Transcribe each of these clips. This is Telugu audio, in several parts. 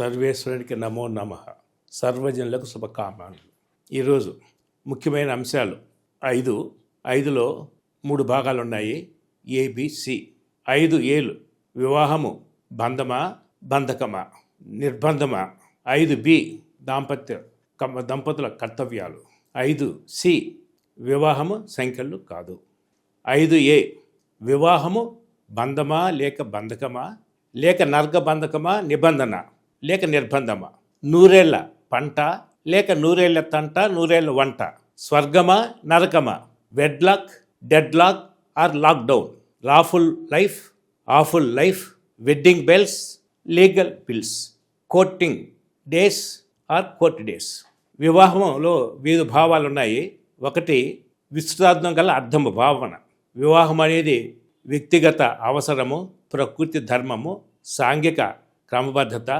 సర్వేశ్వరుడికి నమో నమః. సర్వజనులకు శుభకామనలు. ఈరోజు ముఖ్యమైన అంశాలు 5లో 3 భాగాలు ఉన్నాయి. ఏబిసి. 5 ఏలు వివాహము బంధమా బంధకమా నిర్బంధమా. 5బి దంపతుల కర్తవ్యాలు. 5సి వివాహము సంఖ్యలు కాదు. 5a వివాహము బంధమా లేక బంధకమా లేక నర్గబంధకమా నిబంధన లేక నిర్బంధమా. నూరేళ్ల పంట లేక నూరేళ్ల తంట నూరేళ్ల వంట. స్వర్గమా నరకమా. Wedlock deadlock or lockdown. Lawful life awful life. Wedding bells legal bills. Courting days or court days. వివాహంలో వివిధ భావాలు ఉన్నాయి. 1 విస్తృతార్థం గల అర్థము భావన. వివాహం అనేది వ్యక్తిగత అవసరము, ప్రకృతి ధర్మము, సాంఘిక క్రమబద్ధత,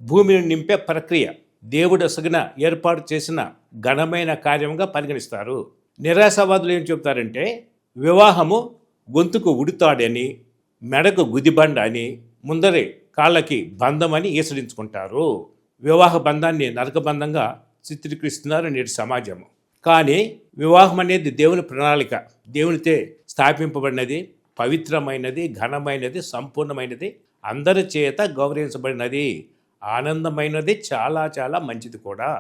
భూమిని నింపే ప్రక్రియ, దేవుడు అసగిన ఏర్పాటు చేసిన ఘనమైన కార్యంగా పరిగణిస్తారు. నిరాశావాదులు ఏం చెబుతారంటే వివాహము గొంతుకు ఉడితాడని, మెడకు గుదిబండ అని, ముందరి కాళ్ళకి బంధమని ఈసడించుకుంటారు. వివాహ బంధాన్ని నరకబంధంగా చిత్రీకరిస్తున్నారు నేటి సమాజము. కానీ వివాహం అనేది దేవుని ప్రణాళిక, దేవునితో స్థాపింపబడినది, పవిత్రమైనది, ఘనమైనది, సంపూర్ణమైనది, అందరి చేత గౌరవించబడినది, ఆనందమైనది, చాలా చాలా మంచిది కూడా.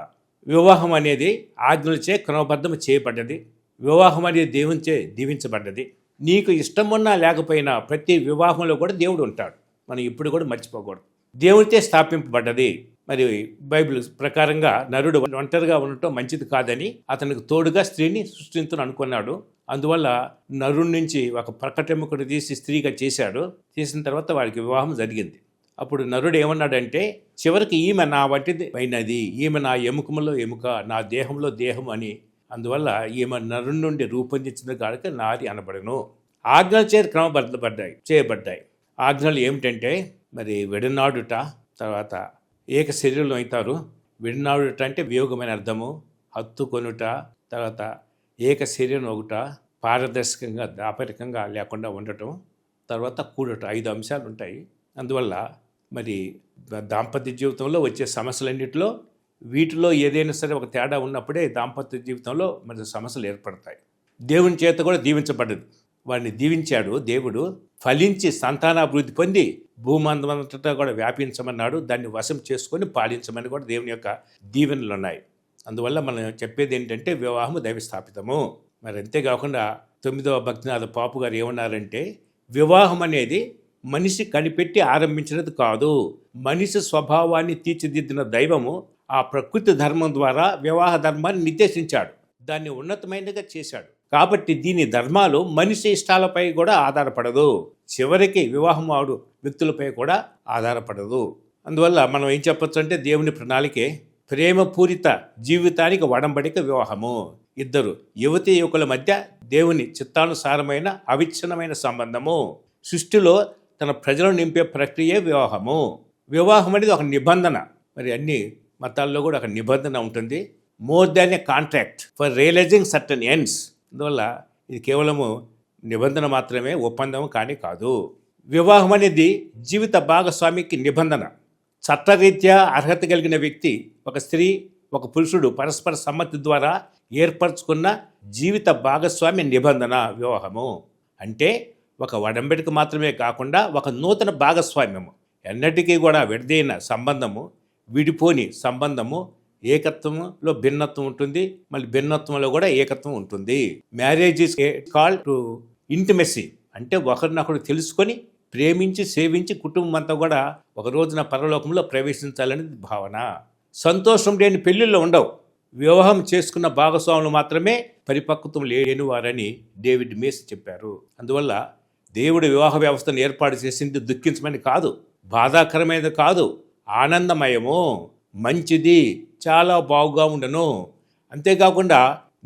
వివాహం అనేది ఆజ్ఞలచే క్రమబద్ధం చేయబడ్డది. వివాహం అనేది దేవునిచే దీవించబడ్డది. నీకు ఇష్టం ఉన్నా లేకపోయినా ప్రతి వివాహంలో కూడా దేవుడు ఉంటాడు. మనం ఇప్పుడు కూడా మర్చిపోకూడదు. దేవునితో స్థాపింపబడ్డది. మరి బైబిల్ ప్రకారంగా నరుడు ఒంటరిగా ఉండటం మంచిది కాదని అతనికి తోడుగా స్త్రీని సృష్టించుని అనుకున్నాడు. అందువల్ల నరుడి నుంచి ఒక ప్రకటెముకను తీసి స్త్రీగా చేశాడు. చేసిన తర్వాత వాడికి వివాహం జరిగింది. అప్పుడు నరుడు ఏమన్నాడంటే చివరికి ఈమె నా వంటిది అయినది, ఈమె నా ఎముకములో ఎముక, నా దేహంలో దేహం అని. అందువల్ల ఈమె నరుడి నుండి రూపొందించిన కాడికి నాది అనబడను. ఆజ్ఞలు చేయబడ్డాయి. ఆజ్ఞలు ఏమిటంటే మరి విడనాడుట, తర్వాత ఏక శరీరం అవుతారు. విడనాడుట అంటే వియోగమైన అర్థము, హత్తుకొనుట, తర్వాత ఏక శరీరం ఒకట, పారదర్శకంగా దాపరికంగా లేకుండా ఉండటం, తర్వాత కూడట. 5 అంశాలు ఉంటాయి. అందువల్ల మరి దాంపత్య జీవితంలో వచ్చే సమస్యలన్నింటిలో వీటిలో ఏదైనా సరే ఒక తేడా ఉన్నప్పుడే దాంపత్య జీవితంలో మరి సమస్యలు ఏర్పడతాయి. దేవుని చేత కూడా దీవించబడ్డది. వాడిని దీవించాడు దేవుడు. ఫలించి సంతానాభివృద్ధి పొంది భూమంతమంతటా కూడా వ్యాపించమన్నాడు. దాన్ని వశం చేసుకొని పాలించమని కూడా దేవుని యొక్క దీవెనలు ఉన్నాయి. అందువల్ల మనం చెప్పేది ఏంటంటే వివాహము దైవస్థాపితము. మరి అంతేకాకుండా 9వ భక్తినాథ పాపు గారు ఏమన్నారంటే వివాహం అనేది మనిషి కనిపెట్టి ఆరంభించినది కాదు. మనిషి స్వభావాన్ని తీర్చిదిద్దిన దైవము ఆ ప్రకృతి ధర్మం ద్వారా వివాహ ధర్మాన్ని నిర్దేశించాడు. దాన్ని ఉన్నతమైనదిగా చేశాడు. కాబట్టి దీని ధర్మాలు మనిషి ఇష్టాలపై కూడా ఆధారపడదు. చివరికి వివాహం ఆడు వ్యక్తులపై కూడా ఆధారపడదు. అందువల్ల మనం ఏం చెప్పొచ్చు అంటే దేవుని ప్రణాళికే ప్రేమపూరిత జీవితానికి వడంబడిక వివాహము. 2 యువతీ యువకుల మధ్య దేవుని చిత్తానుసారమైన అవిచ్ఛిన్నమైన సంబంధము. సృష్టిలో తన ప్రజలను నింపే ప్రక్రియ వివాహము. వివాహం అనేది ఒక నిబంధన. మరి అన్ని మతాల్లో కూడా ఒక నిబంధన ఉంటుంది. More than a contract for realising certain ends. అందువల్ల ఇది కేవలము నిబంధన మాత్రమే, ఒప్పందం కానీ కాదు. వివాహం అనేది జీవిత భాగస్వామికి నిబంధన. చట్టరీత్యా అర్హత కలిగిన వ్యక్తి, ఒక స్త్రీ ఒక పురుషుడు పరస్పర సమ్మతి ద్వారా ఏర్పరచుకున్న జీవిత భాగస్వామి నిబంధన వివాహము. అంటే ఒక వడంబడిక మాత్రమే కాకుండా ఒక నూతన భాగస్వామ్యము. ఎన్నటికీ కూడా విడదైన సంబంధము, విడిపోని సంబంధము. ఏకత్వంలో భిన్నత్వం ఉంటుంది, మళ్ళీ భిన్నత్వంలో కూడా ఏకత్వం ఉంటుంది. Marriage is called to intimacy. అంటే ఒకరినొకరు తెలుసుకొని ప్రేమించి సేవించి కుటుంబం అంతా కూడా ఒక రోజున పరలోకంలో ప్రవేశించాలనేది భావన. సంతోషం లేని పెళ్లిళ్ళు ఉండవు. వివాహం చేసుకున్న భాగస్వాములు మాత్రమే పరిపక్వతం లేని వారని డేవిడ్ మేస్ చెప్పారు. అందువల్ల దేవుడు వివాహ వ్యవస్థను ఏర్పాటు చేసింది దుఃఖించమని కాదు, బాధాకరమైనది కాదు, ఆనందమయము, మంచిది, చాలా బాగుగా ఉండను. అంతేకాకుండా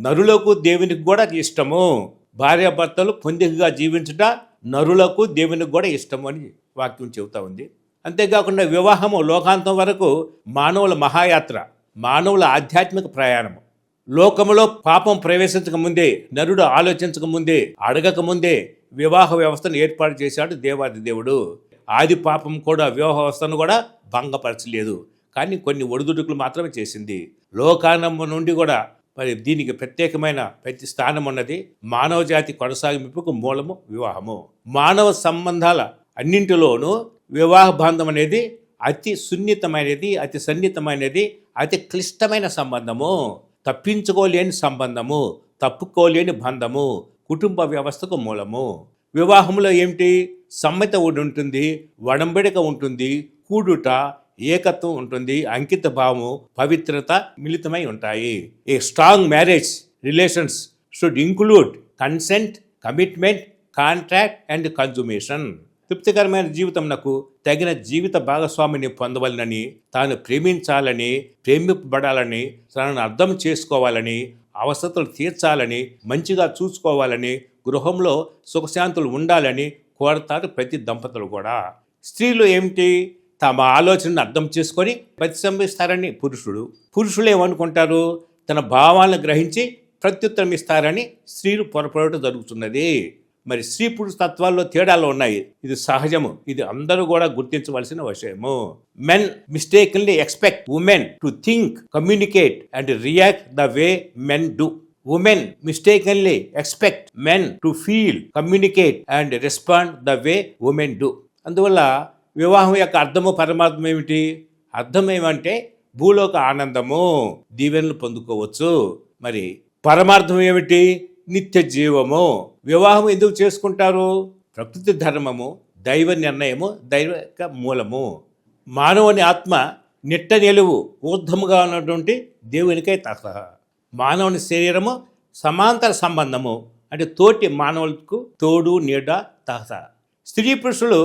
నరులకు దేవునికి కూడా ఇష్టము. భార్యాభర్తలు పొందికగా జీవించుట నరులకు దేవునికి కూడా ఇష్టము అని వాక్యం చెబుతా ఉంది. అంతేకాకుండా వివాహము లోకాంతం వరకు మానవుల మహాయాత్ర, మానవుల ఆధ్యాత్మిక ప్రయాణము. లోకములో పాపం ప్రవేశించక ముందే, నరుడు ఆలోచించక ముందే, అడగక ముందే వివాహ వ్యవస్థను ఏర్పాటు చేశాడు దేవాది దేవుడు. ఆది పాపం కూడా వివాహ వ్యవస్థను కూడా భంగపరచలేదు. కానీ కొన్ని ఒడిదుడుకులు మాత్రమే చేసింది. లోకానంబం నుండి కూడా మరి దీనికి ప్రత్యేకమైన ప్రతి స్థానం ఉన్నది. మానవ జాతి కొనసాగింపుకు మూలము వివాహము. మానవ సంబంధాల అన్నింటిలోనూ వివాహ బంధం అనేది అతి సున్నితమైనది, అతి సన్నిహితమైనది, అతి క్లిష్టమైన సంబంధము, తప్పించుకోలేని సంబంధము, తప్పుకోలేని బంధము, కుటుంబ వ్యవస్థకు మూలము. వివాహంలో ఏమిటి? సమ్మత ఉంటుంది, వడంబడిక ఉంటుంది, కూడుట, ఏకత్వం ఉంటుంది, అంకిత భావము, పవిత్రత మిళితమై ఉంటాయి. A strong marriage relations should include consent, commitment, contract and consummation. తృప్తికరమైన జీవితం నాకు తగిన జీవిత భాగస్వామిని పొందవలనని, తాను ప్రేమించాలని, ప్రేమింపబడాలని, తనను అర్థం చేసుకోవాలని, అవసరతలు తీర్చాలని, మంచిగా చూసుకోవాలని, గృహంలో సుఖశాంతులు ఉండాలని కోరతారు ప్రతి దంపతులు కూడా. స్త్రీలు ఏమిటి? తమ ఆలోచనను అర్థం చేసుకొని ప్రతిబింబిస్తారని పురుషులు ఏమనుకుంటారు? తన భావాలను గ్రహించి ప్రత్యుత్తరం ఇస్తారని స్త్రీలు పొరపడటం జరుగుతున్నది. మరి స్త్రీ పురుష తత్వాల్లో తేడాలు ఉన్నాయి. ఇది సహజము, ఇది అందరూ కూడా గుర్తించవలసిన విషయము. Men మిస్టేక్లీ expect women to think, communicate and react the way men do. Women మిస్టేక్లీ expect men to feel, communicate and respond the way women do. అందువల్ల వివాహం యొక్క అర్థము పరమార్థం ఏమిటి? అర్థం ఏమంటే భూలోక ఆనందము, దీవెనలు పొందుకోవచ్చు. మరి పరమార్థం ఏమిటి? నిత్య జీవము. వివాహం ఎందుకు చేసుకుంటారు? ప్రకృతి ధర్మము, దైవ నిర్ణయము, దైవ యొక్క మూలము. మానవుని ఆత్మ నిట్ట నిలువు ఊర్ధముగా ఉన్నటువంటి దేవునికై తహ. మానవుని శరీరము సమాంతర సంబంధము, అంటే తోటి మానవులకు తోడు నీడ తహ. స్త్రీ పురుషులు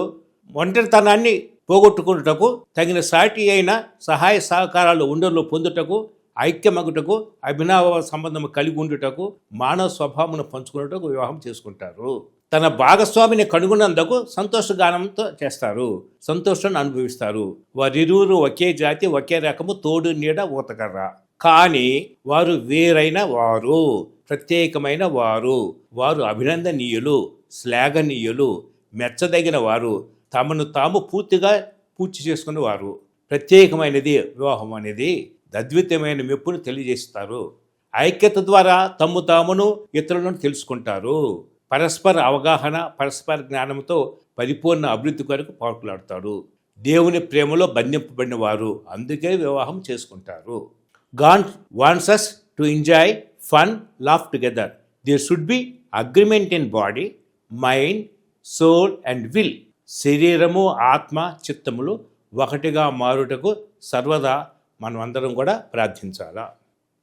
ఒంటరితనాన్ని పోగొట్టుకున్నటకు, తగిన సాటి అయిన సహాయ సహకారాలు ఉండలో పొందుటకు, ఐక్యమగుటకు, అభినవ సంబంధం కలిగి ఉండుటకు, మానవ స్వభావమును పంచుకున్నటకు వివాహం చేసుకుంటారు. తన భాగస్వామిని కనుగొన్నందుకు సంతోషగానంతో చేస్తారు, సంతోషాన్ని అనుభవిస్తారు. వారిరువురు ఒకే జాతి, ఒకే రకము, తోడు నీడ ఊతకర్ర. కానీ వారు వేరైన వారు, ప్రత్యేకమైన వారు. వారు అభినందనీయులు, శ్లాఘనీయులు, మెచ్చదగిన వారు, తమను తాము పూర్తిగా పూర్తి చేసుకునే వారు. ప్రత్యేకమైనది వివాహం అనేది. అద్వితీయమైన మెప్పును తెలియజేస్తారు. ఐక్యత ద్వారా తమ్ము తామును ఇతరులను తెలుసుకుంటారు. పరస్పర అవగాహన, పరస్పర జ్ఞానంతో పరిపూర్ణ అభివృద్ధి కొరకు పాటులాడతారు. దేవుని ప్రేమలో బంధింపబడిన వారు, అందుకే వివాహం చేసుకుంటారు. God wants us to enjoy fun, laugh together. There should be agreement in body, mind, soul and will. శరీరము, ఆత్మ, చిత్తములు ఒకటిగా మారుటకు సర్వదా మనం అందరం కూడా ప్రార్థించాలా.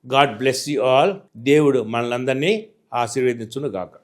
God bless you all. దేవుడు మనలందరినీ ఆశీర్వదించును గాక.